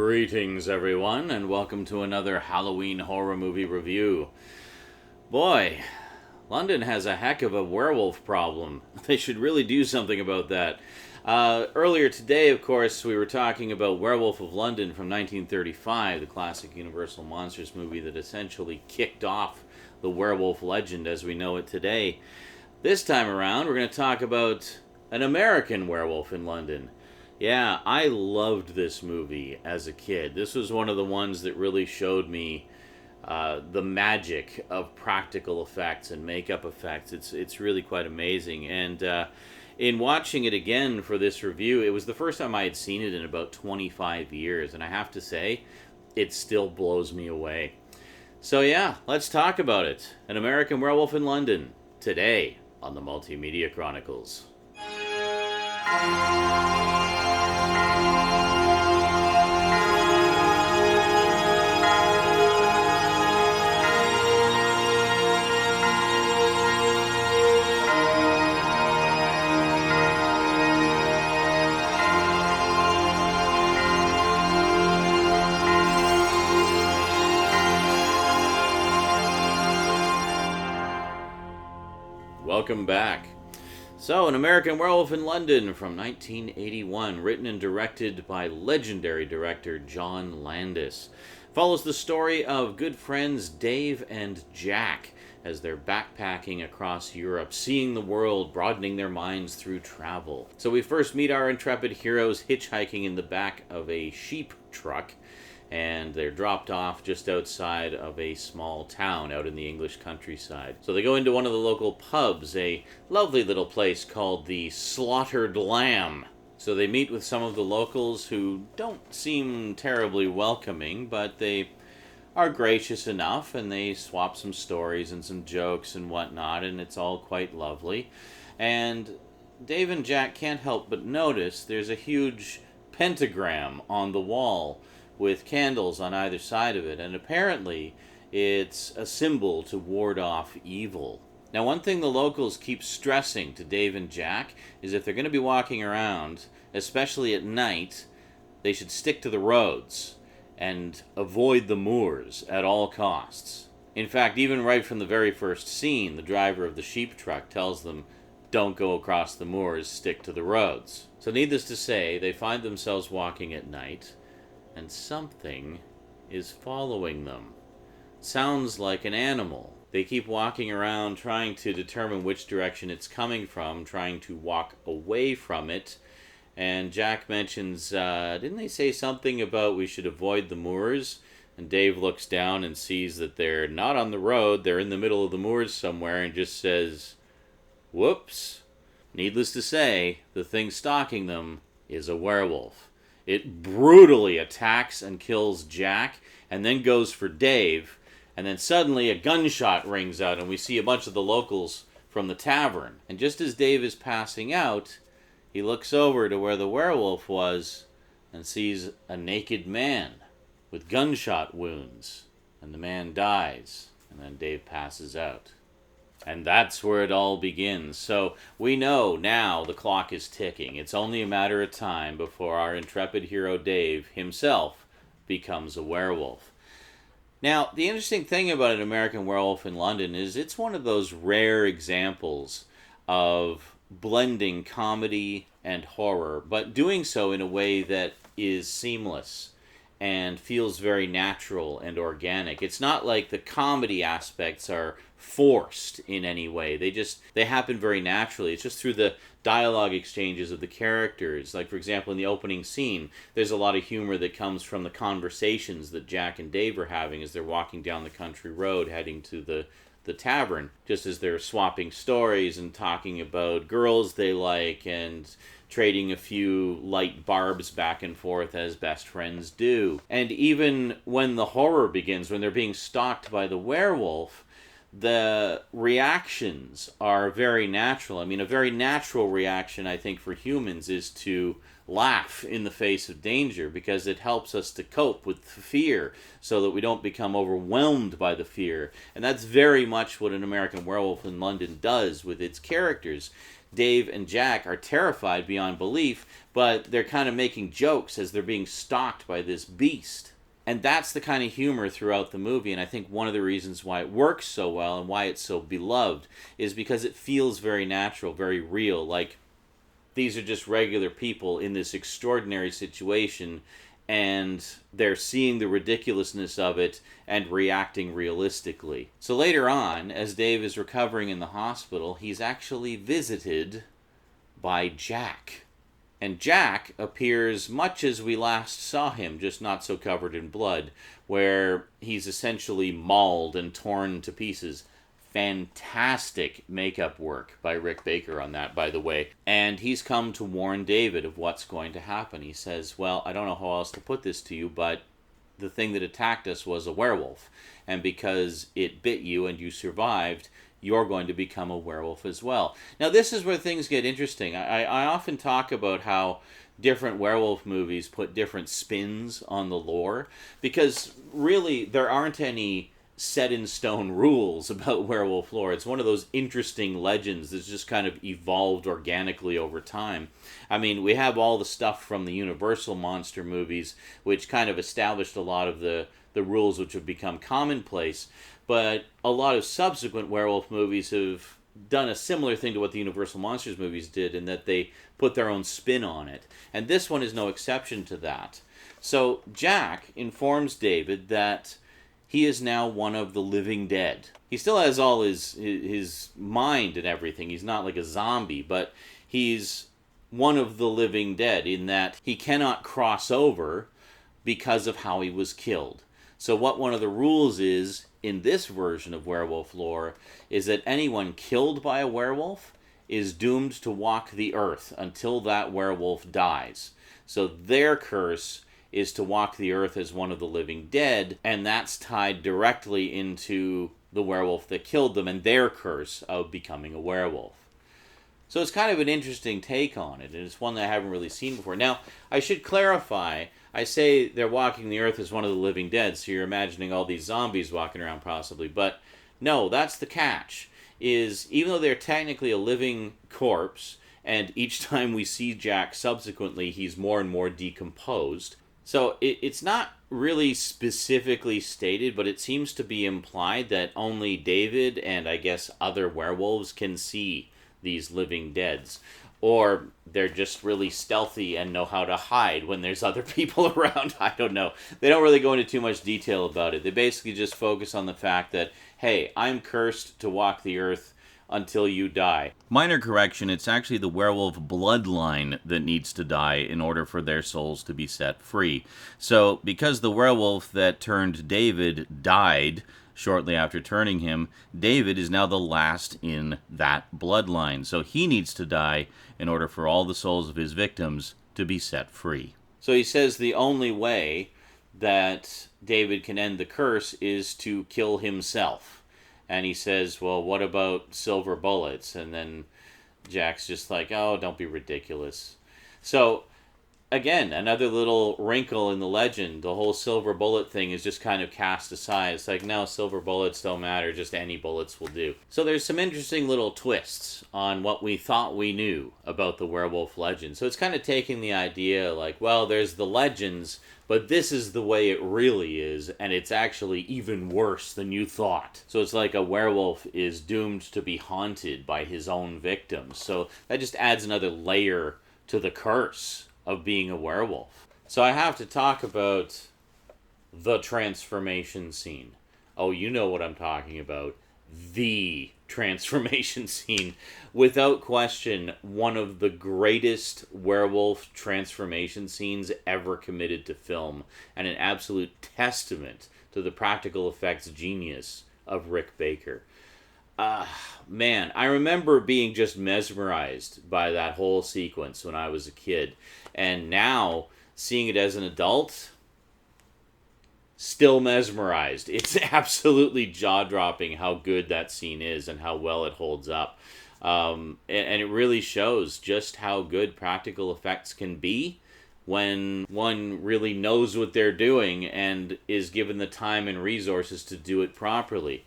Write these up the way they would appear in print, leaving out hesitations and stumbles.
Greetings, everyone, and welcome to another Halloween horror movie review. Boy, London has a heck of a werewolf problem. They should really do something about that. Earlier today, of course, we were talking about Werewolf of London from 1935, the classic Universal Monsters movie that essentially kicked off the werewolf legend as we know it today. This time around, we're going to talk about an American werewolf in London. Yeah, I loved this movie as a kid. This was one of the ones that really showed me the magic of practical effects and makeup effects. It's really quite amazing. And in watching it again for this review, it was the first time I had seen it in about 25 years. And I have to say, it still blows me away. So yeah, let's talk about it. An American Werewolf in London, today on the Multimedia Chronicles. Welcome back. So, An American Werewolf in London from 1981, written and directed by legendary director John Landis, follows the story of good friends Dave and Jack as they're backpacking across Europe, seeing the world, broadening their minds through travel. So we first meet our intrepid heroes hitchhiking in the back of a sheep truck, and they're dropped off just outside of a small town out in the English countryside. So they go into one of the local pubs, a lovely little place called the Slaughtered Lamb. So they meet with some of the locals who don't seem terribly welcoming, but they are gracious enough, and they swap some stories and some jokes and whatnot, and it's all quite lovely. And Dave and Jack can't help but notice there's a huge pentagram on the wall with candles on either side of it, and apparently it's a symbol to ward off evil. Now, one thing the locals keep stressing to Dave and Jack is if they're going to be walking around, especially at night, they should stick to the roads and avoid the moors at all costs. In fact, even right from the very first scene, the driver of the sheep truck tells them, don't go across the moors, stick to the roads. So needless to say, they find themselves walking at night, and something is following them. Sounds like an animal. They keep walking around trying to determine which direction it's coming from, trying to walk away from it. And Jack mentions, didn't they say something about we should avoid the moors? And Dave looks down and sees that they're not on the road, they're in the middle of the moors somewhere, and just says, whoops. Needless to say, the thing stalking them is a werewolf. It brutally attacks and kills Jack, and then goes for Dave, and then suddenly a gunshot rings out, and we see a bunch of the locals from the tavern. And just as Dave is passing out, he looks over to where the werewolf was, and sees a naked man with gunshot wounds, and the man dies, and then Dave passes out. And that's where it all begins. So we know now the clock is ticking. It's only a matter of time before our intrepid hero Dave himself becomes a werewolf. Now, the interesting thing about An American Werewolf in London is it's one of those rare examples of blending comedy and horror, but doing so in a way that is seamless and feels very natural and organic. It's not like the comedy aspects are forced in any way. They happen very naturally. It's just through the dialogue exchanges of the characters. Like, for example, in the opening scene, there's a lot of humor that comes from the conversations that Jack and Dave are having as they're walking down the country road heading to the tavern, just as they're swapping stories and talking about girls they like and trading a few light barbs back and forth as best friends do. And even when the horror begins, when they're being stalked by the werewolf, the reactions are very natural. I mean, a very natural reaction, I think, for humans is to laugh in the face of danger, because it helps us to cope with fear so that we don't become overwhelmed by the fear. And that's very much what An American Werewolf in London does with its characters. Dave and Jack are terrified beyond belief, but they're kind of making jokes as they're being stalked by this beast. And that's the kind of humor throughout the movie, and I think one of the reasons why it works so well and why it's so beloved is because it feels very natural, very real. Like, these are just regular people in this extraordinary situation, and they're seeing the ridiculousness of it and reacting realistically. So later on, as Dave is recovering in the hospital, he's actually visited by Jack. And Jack appears much as we last saw him, just not so covered in blood, where he's essentially mauled and torn to pieces. Fantastic makeup work by Rick Baker on that, by the way. And he's come to warn David of what's going to happen. He says, well, I don't know how else to put this to you, but the thing that attacked us was a werewolf. And because it bit you and you survived, you're going to become a werewolf as well. Now, this is where things get interesting. I often talk about how different werewolf movies put different spins on the lore, because really there aren't any set-in-stone rules about werewolf lore. It's one of those interesting legends that's just kind of evolved organically over time. I mean, we have all the stuff from the Universal monster movies, which kind of established a lot of the rules which have become commonplace, but a lot of subsequent werewolf movies have done a similar thing to what the Universal Monsters movies did, in that they put their own spin on it. And this one is no exception to that. So Jack informs David that he is now one of the living dead. He still has all his mind and everything. He's not like a zombie, but he's one of the living dead in that he cannot cross over because of how he was killed. So what one of the rules is in this version of werewolf lore is that anyone killed by a werewolf is doomed to walk the earth until that werewolf dies. So their curse is to walk the earth as one of the living dead, and that's tied directly into the werewolf that killed them and their curse of becoming a werewolf. So it's kind of an interesting take on it, and it's one that I haven't really seen before. Now, I should clarify, I say they're walking the earth as one of the living dead, so you're imagining all these zombies walking around possibly, but no, that's the catch, is even though they're technically a living corpse, and each time we see Jack subsequently, he's more and more decomposed. So it's not really specifically stated, but it seems to be implied that only David and I guess other werewolves can see these living deads. Or they're just really stealthy and know how to hide when there's other people around. I don't know. They don't really go into too much detail about it. They basically just focus on the fact that, hey, I'm cursed to walk the earth until you die. Minor correction, it's actually the werewolf bloodline that needs to die in order for their souls to be set free. So, because the werewolf that turned David died shortly after turning him, David is now the last in that bloodline. So he needs to die in order for all the souls of his victims to be set free. So he says the only way that David can end the curse is to kill himself. And he says, well, what about silver bullets? And then Jack's just like, oh, don't be ridiculous. So, again, another little wrinkle in the legend. The whole silver bullet thing is just kind of cast aside. It's like, no, silver bullets don't matter. Just any bullets will do. So there's some interesting little twists on what we thought we knew about the werewolf legend. So it's kind of taking the idea like, well, there's the legends, but this is the way it really is, and it's actually even worse than you thought. So it's like a werewolf is doomed to be haunted by his own victims. So that just adds another layer to the curse of being a werewolf. So I have to talk about the transformation scene. Oh, you know what I'm talking about. The transformation scene. Without question, one of the greatest werewolf transformation scenes ever committed to film, and an absolute testament to the practical effects genius of Rick Baker. Man, I remember being just mesmerized by that whole sequence when I was a kid, and now seeing it as an adult, still mesmerized. It's absolutely jaw-dropping how good that scene is and how well it holds up. And it really shows just how good practical effects can be when one really knows what they're doing and is given the time and resources to do it properly.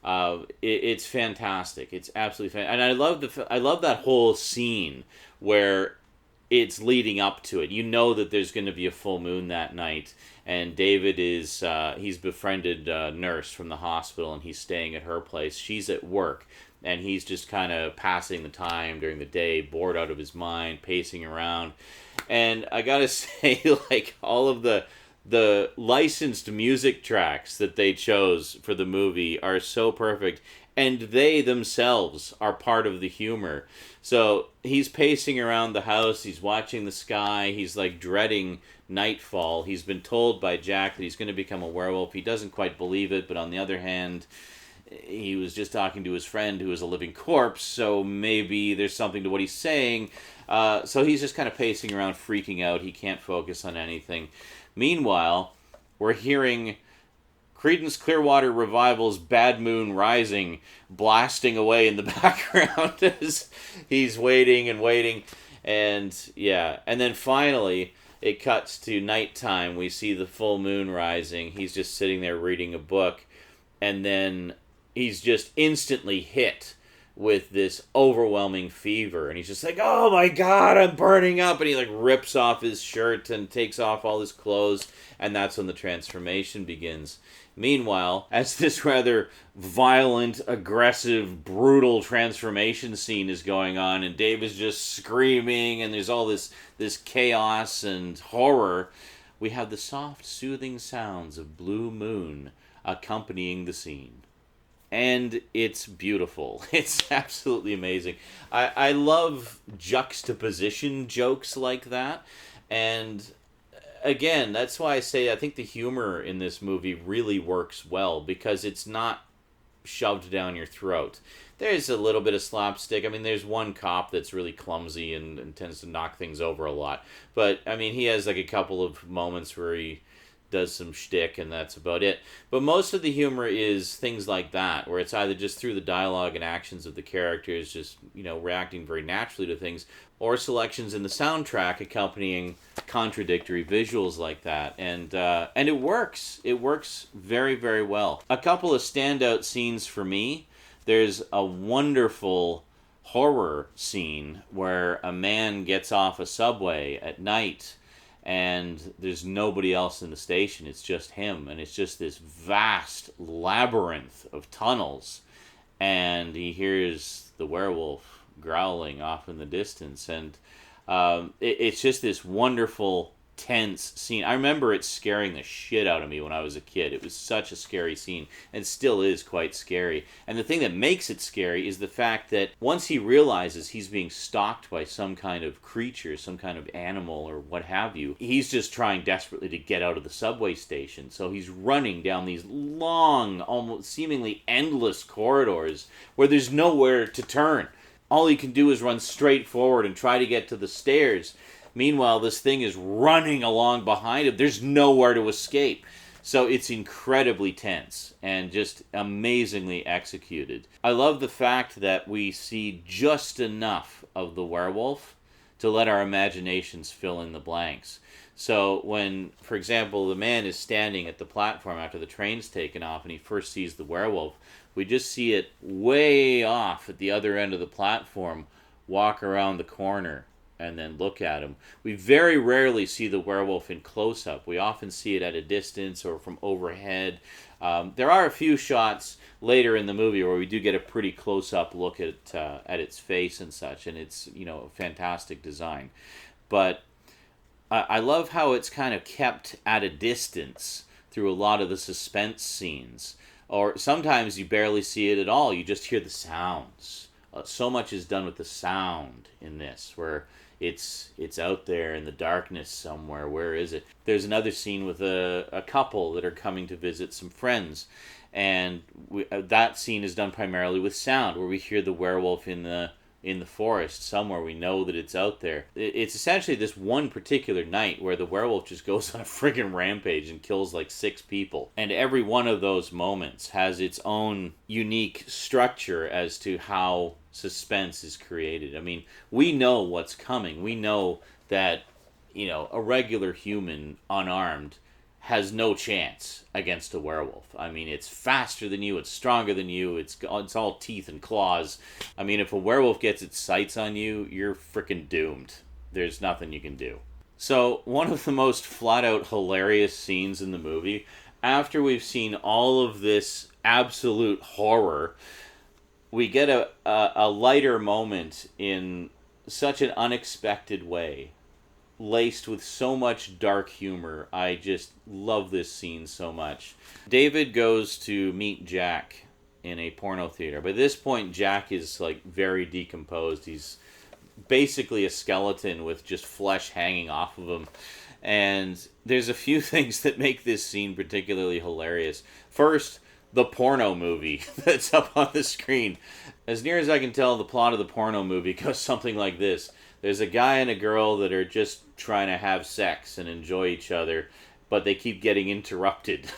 It's fantastic. It's absolutely fantastic. And I love that whole scene where it's leading up to it. You know that there's going to be a full moon that night, and David is he's befriended a nurse from the hospital, and he's staying at her place. She's at work, and he's just kind of passing the time during the day, bored out of his mind, pacing around. And I gotta say, like, all of the licensed music tracks that they chose for the movie are so perfect, and they themselves are part of the humor. So he's pacing around the house, he's watching the sky, he's like dreading nightfall. He's been told by Jack that he's going to become a werewolf. He doesn't quite believe it, but on the other hand, he was just talking to his friend who is a living corpse, so maybe there's something to what he's saying. So he's just kind of pacing around, freaking out. He can't focus on anything. Meanwhile, we're hearing Creedence Clearwater Revival's Bad Moon Rising blasting away in the background as he's waiting and waiting. And yeah, and then finally it cuts to nighttime. We see the full moon rising. He's just sitting there reading a book, and then he's just instantly hit with this overwhelming fever, and he's just like, oh my god, I'm burning up, and he like rips off his shirt and takes off all his clothes, and that's when the transformation begins. Meanwhile, as this rather violent, aggressive, brutal transformation scene is going on, and Dave is just screaming, and there's all this chaos and horror, we have the soft, soothing sounds of Blue Moon accompanying the scene. And it's beautiful. It's absolutely amazing. I love juxtaposition jokes like that. And again, that's why I say I think the humor in this movie really works well, because it's not shoved down your throat. There's a little bit of slapstick. I mean, there's one cop that's really clumsy and tends to knock things over a lot. But, I mean, he has like a couple of moments where he does some shtick, and that's about it. But most of the humor is things like that, where it's either just through the dialogue and actions of the characters, just, you know, reacting very naturally to things, or selections in the soundtrack accompanying contradictory visuals like that. And it works. It works very, very well. A couple of standout scenes for me. There's a wonderful horror scene where a man gets off a subway at night, and there's nobody else in the station. It's just him, and it's just this vast labyrinth of tunnels, and he hears the werewolf growling off in the distance, and it's just this wonderful, tense scene. I remember it scaring the shit out of me when I was a kid. It was such a scary scene, and still is quite scary. And the thing that makes it scary is the fact that once he realizes he's being stalked by some kind of creature, some kind of animal or what have you, he's just trying desperately to get out of the subway station. So he's running down these long, almost seemingly endless corridors where there's nowhere to turn. All he can do is run straight forward and try to get to the stairs. Meanwhile, this thing is running along behind him. There's nowhere to escape. So it's incredibly tense and just amazingly executed. I love the fact that we see just enough of the werewolf to let our imaginations fill in the blanks. So when, for example, the man is standing at the platform after the train's taken off and he first sees the werewolf, we just see it way off at the other end of the platform walk around the corner and then look at him. We very rarely see the werewolf in close-up. We often see it at a distance or from overhead. There are a few shots later in the movie where we do get a pretty close-up look at its face and such, and it's, you know, a fantastic design. But I love how it's kind of kept at a distance through a lot of the suspense scenes. Or sometimes you barely see it at all. You just hear the sounds. So much is done with the sound in this, where it's out there in the darkness somewhere. Where is it? There's another scene with a couple that are coming to visit some friends, and that scene is done primarily with sound, where we hear the werewolf in in the forest somewhere. We know that it's out there. It's essentially this one particular night where the werewolf just goes on a friggin' rampage and kills like 6 people. And every one of those moments has its own unique structure as to how suspense is created. I mean, we know what's coming. We know that, a regular human unarmed has no chance against a werewolf. I mean, it's faster than you, it's stronger than you, it's all teeth and claws. I mean, if a werewolf gets its sights on you, you're freaking doomed. There's nothing you can do. So, one of the most flat-out hilarious scenes in the movie, after we've seen all of this absolute horror, we get a lighter moment in such an unexpected way, laced with so much dark humor. I just love this scene so much. David goes to meet Jack in a porno theater. By this point, Jack is like very decomposed. He's basically a skeleton with just flesh hanging off of him. And there's a few things that make this scene particularly hilarious. First, the porno movie that's up on the screen. As near as I can tell, the plot of the porno movie goes something like this. There's a guy and a girl that are just trying to have sex and enjoy each other, but they keep getting interrupted.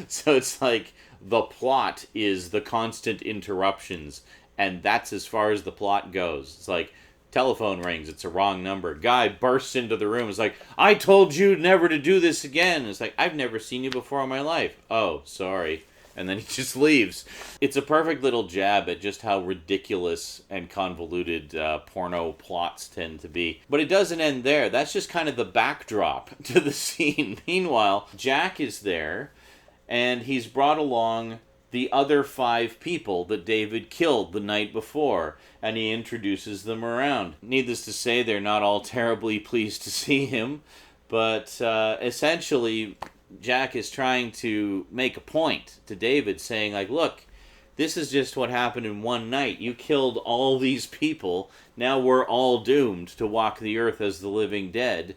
So it's like the plot is the constant interruptions, and that's as far as the plot goes. It's like, telephone rings, it's a wrong number. Guy bursts into the room, it's like, I told you never to do this again. It's like, I've never seen you before in my life. Oh, sorry. And then he just leaves. It's a perfect little jab at just how ridiculous and convoluted porno plots tend to be. But it doesn't end there. That's just kind of the backdrop to the scene. Meanwhile, Jack is there, and he's brought along the other 5 people that David killed the night before, and he introduces them around. Needless to say, they're not all terribly pleased to see him, but essentially Jack is trying to make a point to David, saying like, look, this is just what happened in one night. You killed all these people. Now we're all doomed to walk the earth as the living dead.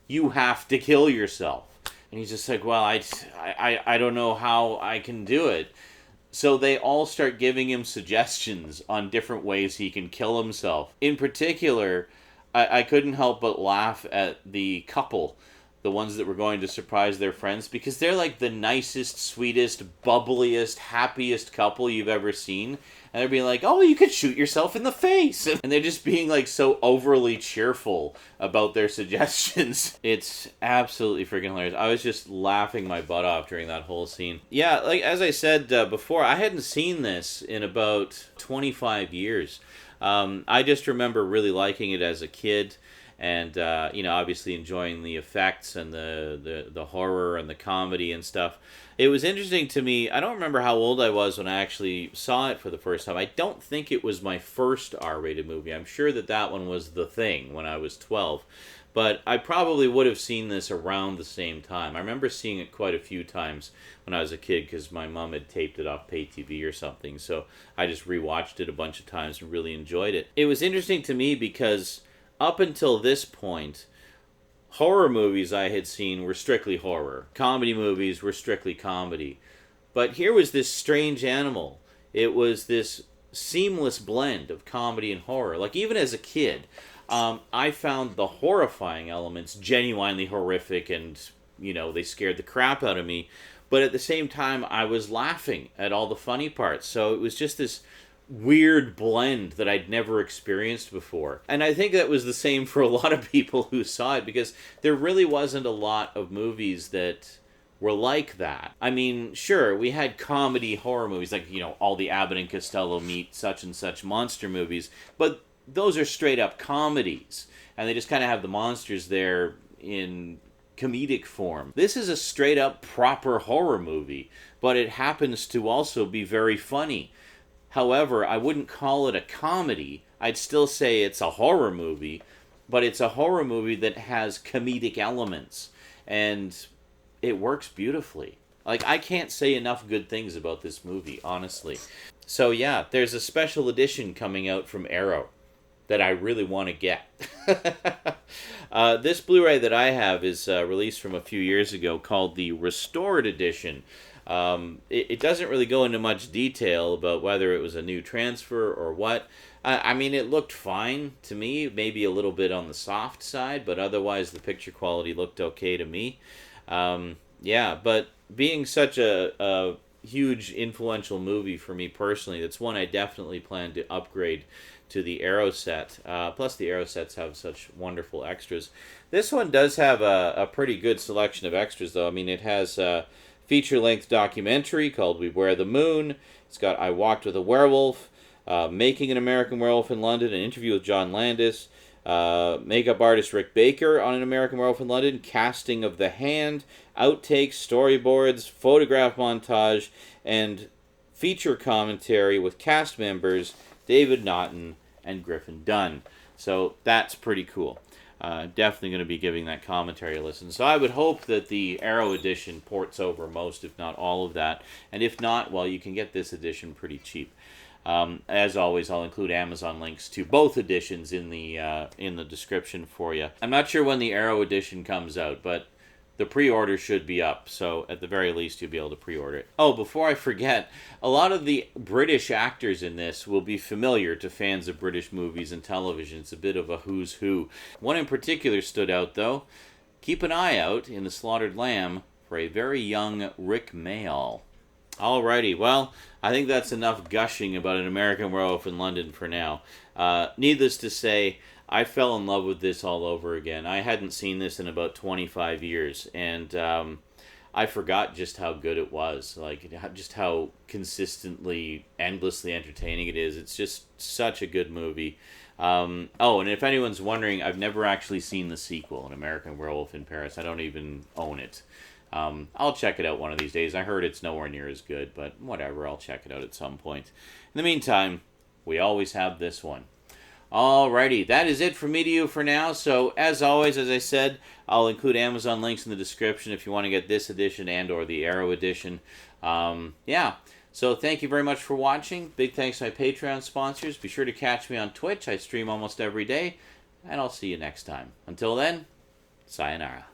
You have to kill yourself. And he's just like, well, I don't know how I can do it. So they all start giving him suggestions on different ways he can kill himself. In particular, I couldn't help but laugh at the couple, the ones that were going to surprise their friends, because they're like the nicest, sweetest, bubbliest, happiest couple you've ever seen. And they're being like, oh, you could shoot yourself in the face. And they're just being like so overly cheerful about their suggestions. It's absolutely freaking hilarious. I was just laughing my butt off during that whole scene. Yeah, like as I said before, I hadn't seen this in about 25 years. I just remember really liking it as a kid. And, obviously enjoying the effects and the horror and the comedy and stuff. It was interesting to me. I don't remember how old I was when I actually saw it for the first time. I don't think it was my first R-rated movie. I'm sure that one was The Thing when I was 12. But I probably would have seen this around the same time. I remember seeing it quite a few times when I was a kid because my mom had taped it off pay TV or something. So I just rewatched it a bunch of times and really enjoyed it. It was interesting to me because up until this point, horror movies I had seen were strictly horror. Comedy movies were strictly comedy. But here was this strange animal. It was this seamless blend of comedy and horror. Like, even as a kid, I found the horrifying elements genuinely horrific and, they scared the crap out of me. But at the same time, I was laughing at all the funny parts. So it was just this weird blend that I'd never experienced before. And I think that was the same for a lot of people who saw it, because there really wasn't a lot of movies that were like that. I mean, sure, we had comedy horror movies, like, all the Abbott and Costello meet such and such monster movies, but those are straight up comedies, and they just kind of have the monsters there in comedic form. This is a straight up proper horror movie, but it happens to also be very funny. However, I wouldn't call it a comedy. I'd still say it's a horror movie, but it's a horror movie that has comedic elements, and it works beautifully. Like, I can't say enough good things about this movie, honestly. So yeah, there's a special edition coming out from Arrow that I really want to get. This Blu-ray that I have is released from a few years ago, called the Restored Edition. It doesn't really go into much detail about whether it was a new transfer or what. I mean, it looked fine to me, maybe a little bit on the soft side, but otherwise the picture quality looked okay to me. Yeah, but being such a huge influential movie for me personally, that's one I definitely plan to upgrade to the Arrow set. Plus, the Arrow sets have such wonderful extras. This one does have a pretty good selection of extras, though. I mean, it has a feature-length documentary called We Wear the Moon. It's got I Walked with a Werewolf, Making an American Werewolf in London, an interview with John Landis, makeup artist Rick Baker on An American Werewolf in London, casting of The Hand, outtakes, storyboards, photograph montage, and feature commentary with cast members David Naughton and Griffin Dunn. So that's pretty cool. Definitely going to be giving that commentary a listen. So I would hope that the Arrow edition ports over most, if not all of that. And if not, well, you can get this edition pretty cheap. As always, I'll include Amazon links to both editions in the description for you. I'm not sure when the Arrow edition comes out, but the pre-order should be up, so at the very least you'll be able to pre-order it. Oh, before I forget, a lot of the British actors in this will be familiar to fans of British movies and television. It's a bit of a who's who. One in particular stood out, though. Keep an eye out in The Slaughtered Lamb for a very young Rick Mayall. Alrighty, well, I think that's enough gushing about An American Werewolf in London for now. Needless to say, I fell in love with this all over again. I hadn't seen this in about 25 years, and I forgot just how good it was. Like, just how consistently, endlessly entertaining it is. It's just such a good movie. Oh, and if anyone's wondering, I've never actually seen the sequel, An American Werewolf in Paris. I don't even own it. I'll check it out one of these days. I heard it's nowhere near as good, but whatever, I'll check it out at some point. In the meantime, we always have this one. Alrighty, that is it from me to you for now. So, as always, as I said, I'll include Amazon links in the description if you want to get this edition and or the Arrow edition. Yeah, so thank you very much for watching. Big thanks to my Patreon sponsors. Be sure to catch me on Twitch. I stream almost every day, and I'll see you next time. Until then, sayonara.